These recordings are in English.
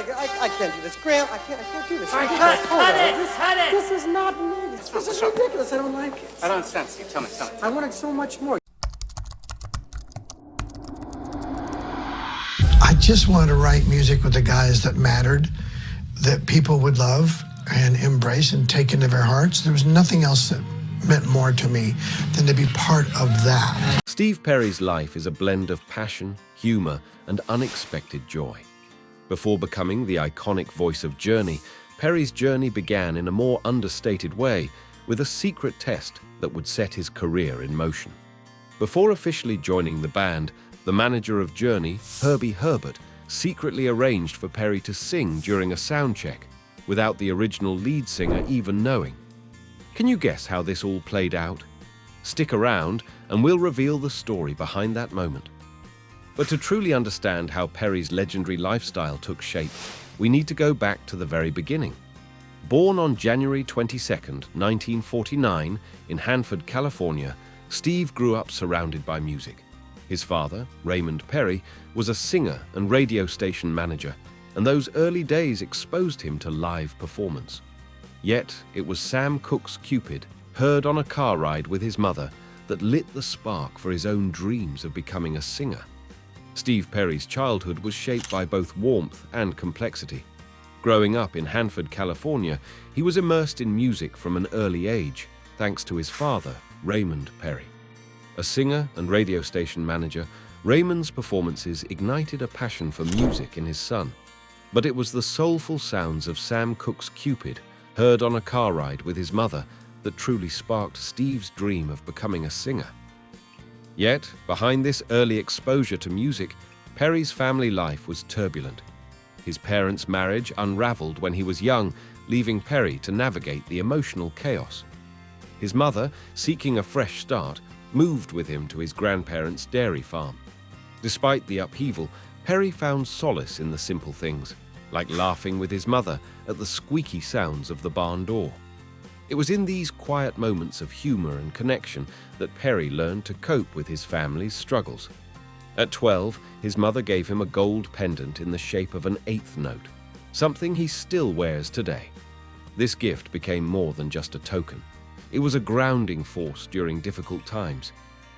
second. I can't do this. Graham, I can't do this. All right, cut it! This is not me. This is ridiculous. I don't like it. I don't understand, Steve. Tell me. I wanted so much more. I just wanted to write music with the guys that mattered, that people would love and embrace and take into their hearts. There was nothing else that meant more to me than to be part of that. Steve Perry's life is a blend of passion, humor, and unexpected joy. Before becoming the iconic voice of Journey, Perry's journey began in a more understated way, with a secret test that would set his career in motion. Before officially joining the band, the manager of Journey, Herbie Herbert, secretly arranged for Perry to sing during a sound check, without the original lead singer even knowing. Can you guess how this all played out? Stick around and we'll reveal the story behind that moment. But to truly understand how Perry's legendary lifestyle took shape, we need to go back to the very beginning. Born on January 22nd, 1949, in Hanford, California, Steve grew up surrounded by music. His father, Raymond Perry, was a singer and radio station manager, and those early days exposed him to live performance. Yet, it was Sam Cooke's Cupid, heard on a car ride with his mother, that lit the spark for his own dreams of becoming a singer. Steve Perry's childhood was shaped by both warmth and complexity. Growing up in Hanford, California, he was immersed in music from an early age, thanks to his father, Raymond Perry. A singer and radio station manager, Raymond's performances ignited a passion for music in his son. But it was the soulful sounds of Sam Cooke's Cupid, heard on a car ride with his mother, that truly sparked Steve's dream of becoming a singer. Yet, behind this early exposure to music, Perry's family life was turbulent. His parents' marriage unraveled when he was young, leaving Perry to navigate the emotional chaos. His mother, seeking a fresh start, moved with him to his grandparents' dairy farm. Despite the upheaval, Perry found solace in the simple things, like laughing with his mother at the squeaky sounds of the barn door. It was in these quiet moments of humor and connection that Perry learned to cope with his family's struggles. At 12, his mother gave him a gold pendant in the shape of an eighth note, something he still wears today. This gift became more than just a token. It was a grounding force during difficult times.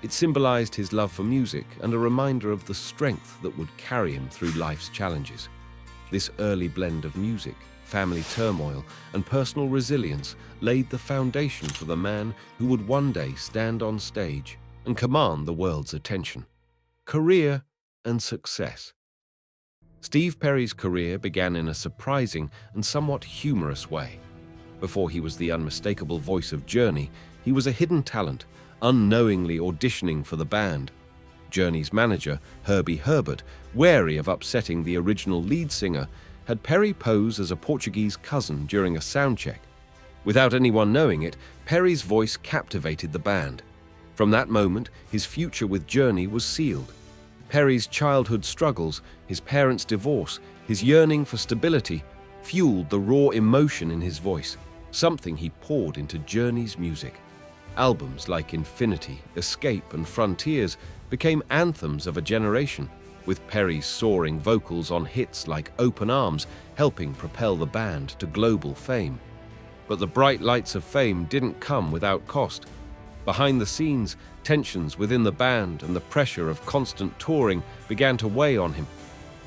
It symbolized his love for music and a reminder of the strength that would carry him through life's challenges. This early blend of music, family turmoil, and personal resilience laid the foundation for the man who would one day stand on stage and command the world's attention. Career and success. Steve Perry's career began in a surprising and somewhat humorous way. Before he was the unmistakable voice of Journey, he was a hidden talent, unknowingly auditioning for the band. Journey's manager, Herbie Herbert, wary of upsetting the original lead singer, had Perry pose as a Portuguese cousin during a sound check. Without anyone knowing it, Perry's voice captivated the band. From that moment, his future with Journey was sealed. Perry's childhood struggles, his parents' divorce, his yearning for stability, fueled the raw emotion in his voice, something he poured into Journey's music. Albums like Infinity, Escape, and Frontiers became anthems of a generation, with Perry's soaring vocals on hits like Open Arms helping propel the band to global fame. But the bright lights of fame didn't come without cost. Behind the scenes, tensions within the band and the pressure of constant touring began to weigh on him.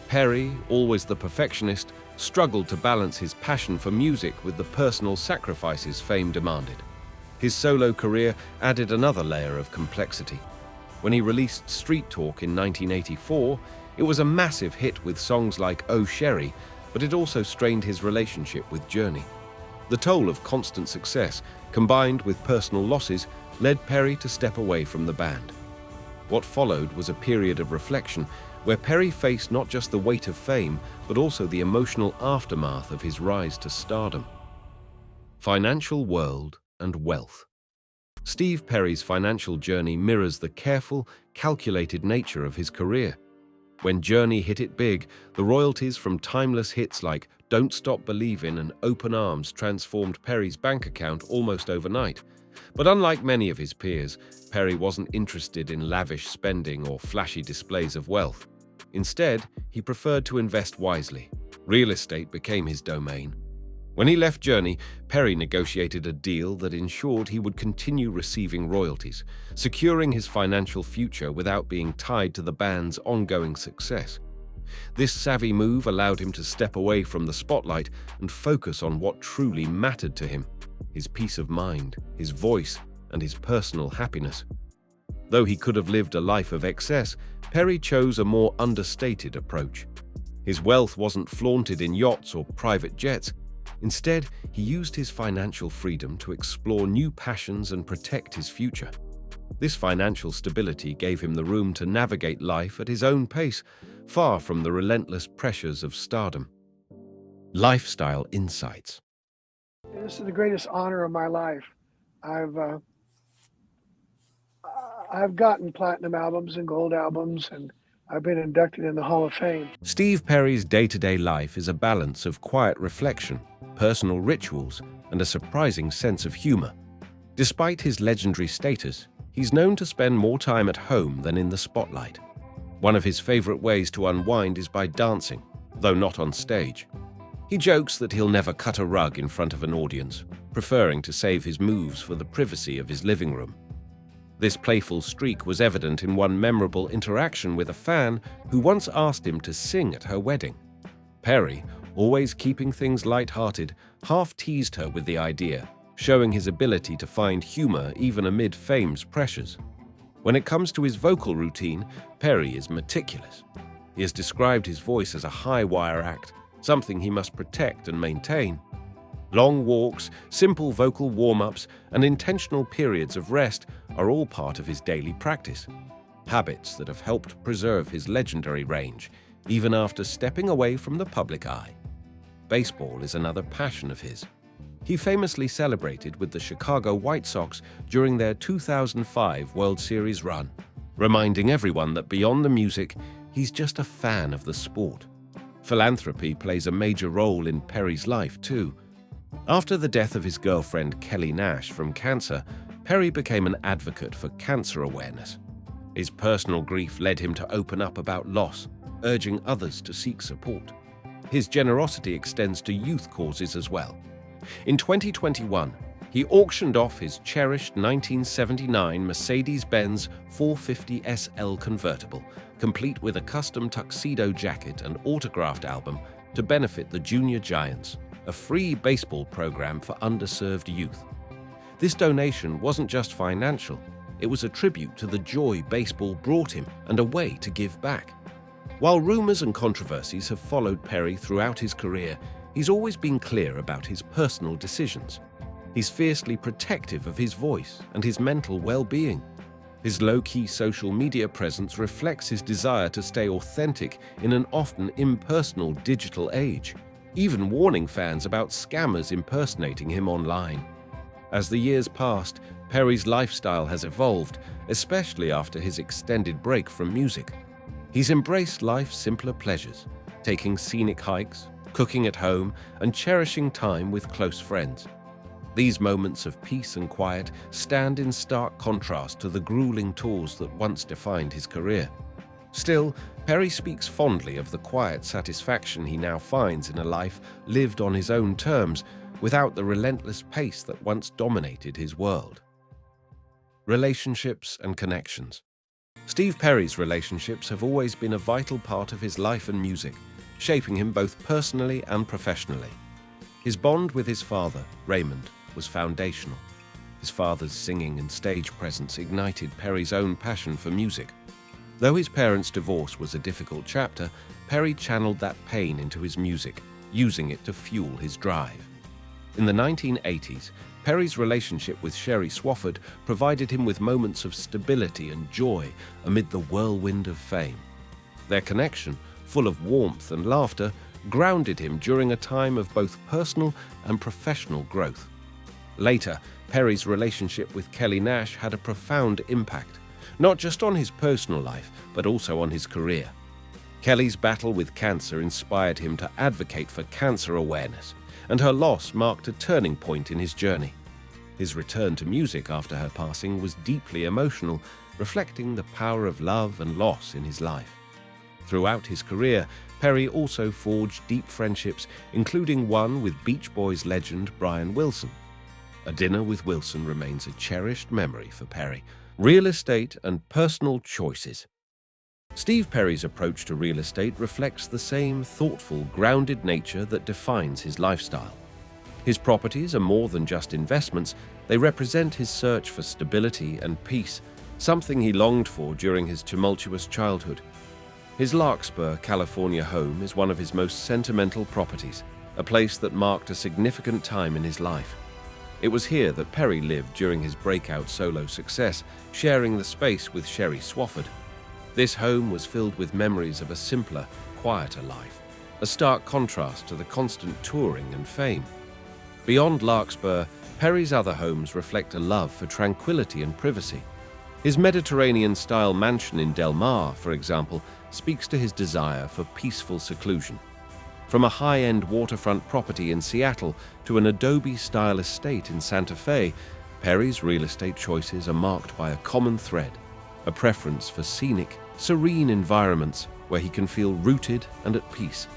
Perry, always the perfectionist, struggled to balance his passion for music with the personal sacrifices fame demanded. His solo career added another layer of complexity. When he released Street Talk in 1984, it was a massive hit with songs like Oh Sherrie, but it also strained his relationship with Journey. The toll of constant success, combined with personal losses, led Perry to step away from the band. What followed was a period of reflection where Perry faced not just the weight of fame, but also the emotional aftermath of his rise to stardom. Financial world and wealth. Steve Perry's financial journey mirrors the careful, calculated nature of his career. When Journey hit it big, the royalties from timeless hits like Don't Stop Believin' and Open Arms transformed Perry's bank account almost overnight. But unlike many of his peers, Perry wasn't interested in lavish spending or flashy displays of wealth. Instead, he preferred to invest wisely. Real estate became his domain. When he left Journey, Perry negotiated a deal that ensured he would continue receiving royalties, securing his financial future without being tied to the band's ongoing success. This savvy move allowed him to step away from the spotlight and focus on what truly mattered to him: his peace of mind, his voice, and his personal happiness. Though he could have lived a life of excess, Perry chose a more understated approach. His wealth wasn't flaunted in yachts or private jets. Instead, he used his financial freedom to explore new passions and protect his future. This financial stability gave him the room to navigate life at his own pace, far from the relentless pressures of stardom. Lifestyle insights. This is the greatest honor of my life. I've gotten platinum albums and gold albums, and I've been inducted in the Hall of Fame. Steve Perry's day-to-day life is a balance of quiet reflection, personal rituals, and a surprising sense of humor. Despite his legendary status, he's known to spend more time at home than in the spotlight. One of his favorite ways to unwind is by dancing, though not on stage. He jokes that he'll never cut a rug in front of an audience, preferring to save his moves for the privacy of his living room. This playful streak was evident in one memorable interaction with a fan who once asked him to sing at her wedding. Perry, always keeping things light-hearted, half-teased her with the idea, showing his ability to find humor even amid fame's pressures. When it comes to his vocal routine, Perry is meticulous. He has described his voice as a high-wire act, something he must protect and maintain. Long walks, simple vocal warm-ups, and intentional periods of rest are all part of his daily practice, habits that have helped preserve his legendary range, even after stepping away from the public eye. Baseball is another passion of his. He famously celebrated with the Chicago White Sox during their 2005 World Series run, reminding everyone that beyond the music, he's just a fan of the sport. Philanthropy plays a major role in Perry's life, too. After the death of his girlfriend Kelly Nash from cancer, Perry became an advocate for cancer awareness. His personal grief led him to open up about loss, urging others to seek support. His generosity extends to youth causes as well. In 2021, he auctioned off his cherished 1979 Mercedes-Benz 450 SL convertible, complete with a custom tuxedo jacket and autographed album, to benefit the Junior Giants, a free baseball program for underserved youth. This donation wasn't just financial, it was a tribute to the joy baseball brought him and a way to give back. While rumors and controversies have followed Perry throughout his career, he's always been clear about his personal decisions. He's fiercely protective of his voice and his mental well-being. His low-key social media presence reflects his desire to stay authentic in an often impersonal digital age, even warning fans about scammers impersonating him online. As the years passed, Perry's lifestyle has evolved, especially after his extended break from music. He's embraced life's simpler pleasures, taking scenic hikes, cooking at home, and cherishing time with close friends. These moments of peace and quiet stand in stark contrast to the grueling tours that once defined his career. Still, Perry speaks fondly of the quiet satisfaction he now finds in a life lived on his own terms, without the relentless pace that once dominated his world. Relationships and connections. Steve Perry's relationships have always been a vital part of his life and music, shaping him both personally and professionally. His bond with his father, Raymond, was foundational. His father's singing and stage presence ignited Perry's own passion for music. Though his parents' divorce was a difficult chapter, Perry channeled that pain into his music, using it to fuel his drive. In the 1980s, Perry's relationship with Sherrie Swafford provided him with moments of stability and joy amid the whirlwind of fame. Their connection, full of warmth and laughter, grounded him during a time of both personal and professional growth. Later, Perry's relationship with Kelly Nash had a profound impact, not just on his personal life, but also on his career. Kelly's battle with cancer inspired him to advocate for cancer awareness, and her loss marked a turning point in his journey. His return to music after her passing was deeply emotional, reflecting the power of love and loss in his life. Throughout his career, Perry also forged deep friendships, including one with Beach Boys legend Brian Wilson. A dinner with Wilson remains a cherished memory for Perry. Real estate and personal choices. Steve Perry's approach to real estate reflects the same thoughtful, grounded nature that defines his lifestyle. His properties are more than just investments, they represent his search for stability and peace, something he longed for during his tumultuous childhood. His Larkspur, California home is one of his most sentimental properties, a place that marked a significant time in his life. It was here that Perry lived during his breakout solo success, sharing the space with Sherrie Swafford. This home was filled with memories of a simpler, quieter life, a stark contrast to the constant touring and fame. Beyond Larkspur, Perry's other homes reflect a love for tranquility and privacy. His Mediterranean-style mansion in Del Mar, for example, speaks to his desire for peaceful seclusion. From a high-end waterfront property in Seattle to an Adobe-style estate in Santa Fe, Perry's real estate choices are marked by a common thread, a preference for scenic, serene environments where he can feel rooted and at peace.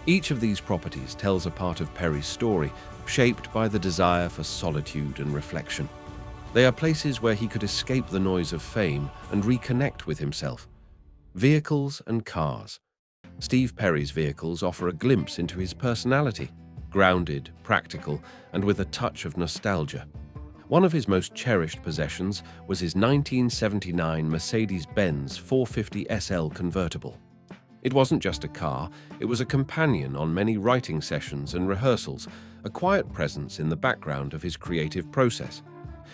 Each of these properties tells a part of Perry's story, shaped by the desire for solitude and reflection. They are places where he could escape the noise of fame and reconnect with himself. Vehicles and cars. Steve Perry's vehicles offer a glimpse into his personality, grounded, practical, and with a touch of nostalgia. One of his most cherished possessions was his 1979 Mercedes-Benz 450 SL convertible. It wasn't just a car, it was a companion on many writing sessions and rehearsals, a quiet presence in the background of his creative process.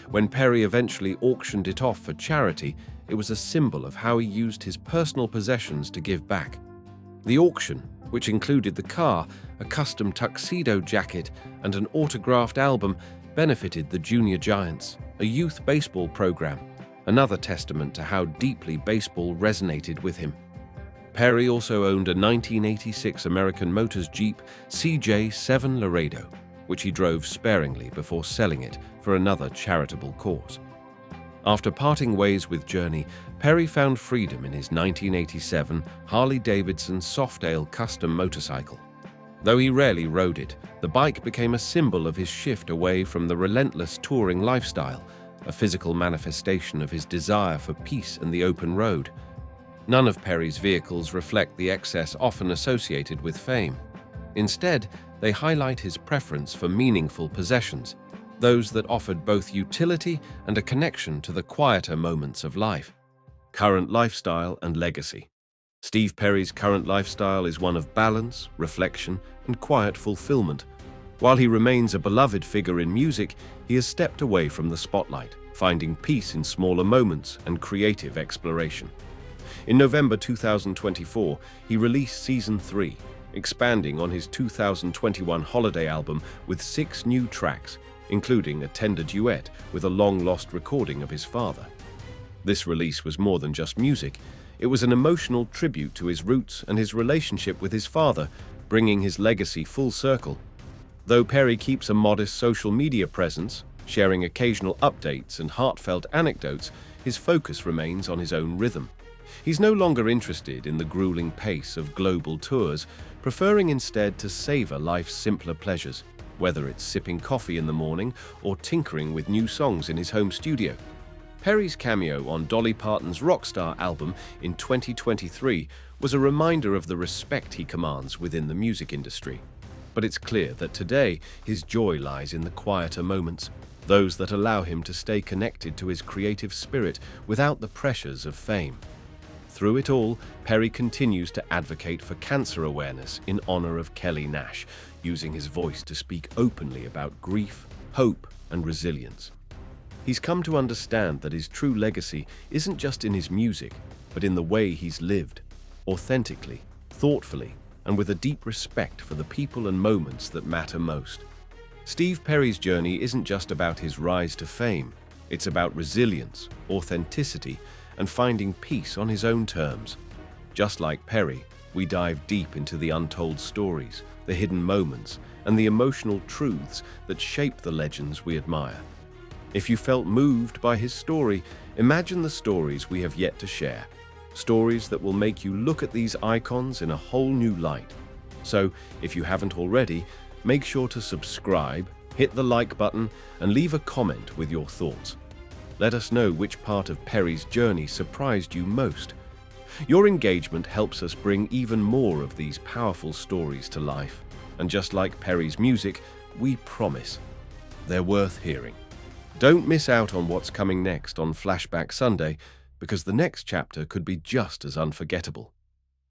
When Perry eventually auctioned it off for charity, it was a symbol of how he used his personal possessions to give back. The auction, which included the car, a custom tuxedo jacket, and an autographed album, benefited the Junior Giants, a youth baseball program, another testament to how deeply baseball resonated with him. Perry also owned a 1986 American Motors Jeep CJ7 Laredo, which he drove sparingly before selling it for another charitable cause. After parting ways with Journey, Perry found freedom in his 1987 Harley-Davidson Softail custom motorcycle. Though he rarely rode it, the bike became a symbol of his shift away from the relentless touring lifestyle, a physical manifestation of his desire for peace and the open road. None of Perry's vehicles reflect the excess often associated with fame. Instead, they highlight his preference for meaningful possessions, those that offered both utility and a connection to the quieter moments of life. Current lifestyle and legacy. Steve Perry's current lifestyle is one of balance, reflection, and quiet fulfillment. While he remains a beloved figure in music, he has stepped away from the spotlight, finding peace in smaller moments and creative exploration. In November 2024, he released Season 3, expanding on his 2021 holiday album with 6 new tracks, including a tender duet with a long-lost recording of his father. This release was more than just music. It was an emotional tribute to his roots and his relationship with his father, bringing his legacy full circle. Though Perry keeps a modest social media presence, sharing occasional updates and heartfelt anecdotes, his focus remains on his own rhythm. He's no longer interested in the grueling pace of global tours, preferring instead to savor life's simpler pleasures, whether it's sipping coffee in the morning or tinkering with new songs in his home studio. Perry's cameo on Dolly Parton's Rockstar album in 2023 was a reminder of the respect he commands within the music industry. But it's clear that today his joy lies in the quieter moments, those that allow him to stay connected to his creative spirit without the pressures of fame. Through it all, Perry continues to advocate for cancer awareness in honor of Kelly Nash, using his voice to speak openly about grief, hope, and resilience. He's come to understand that his true legacy isn't just in his music, but in the way he's lived, authentically, thoughtfully, and with a deep respect for the people and moments that matter most. Steve Perry's journey isn't just about his rise to fame. It's about resilience, authenticity, and finding peace on his own terms. Just like Perry, we dive deep into the untold stories, the hidden moments, and the emotional truths that shape the legends we admire. If you felt moved by his story, imagine the stories we have yet to share. stories that will make you look at these icons in a whole new light. So, if you haven't already, make sure to subscribe, hit the like button, and leave a comment with your thoughts. Let us know which part of Perry's journey surprised you most. Your engagement helps us bring even more of these powerful stories to life. And just like Perry's music, we promise they're worth hearing. Don't miss out on what's coming next on Flashback Sunday, because the next chapter could be just as unforgettable.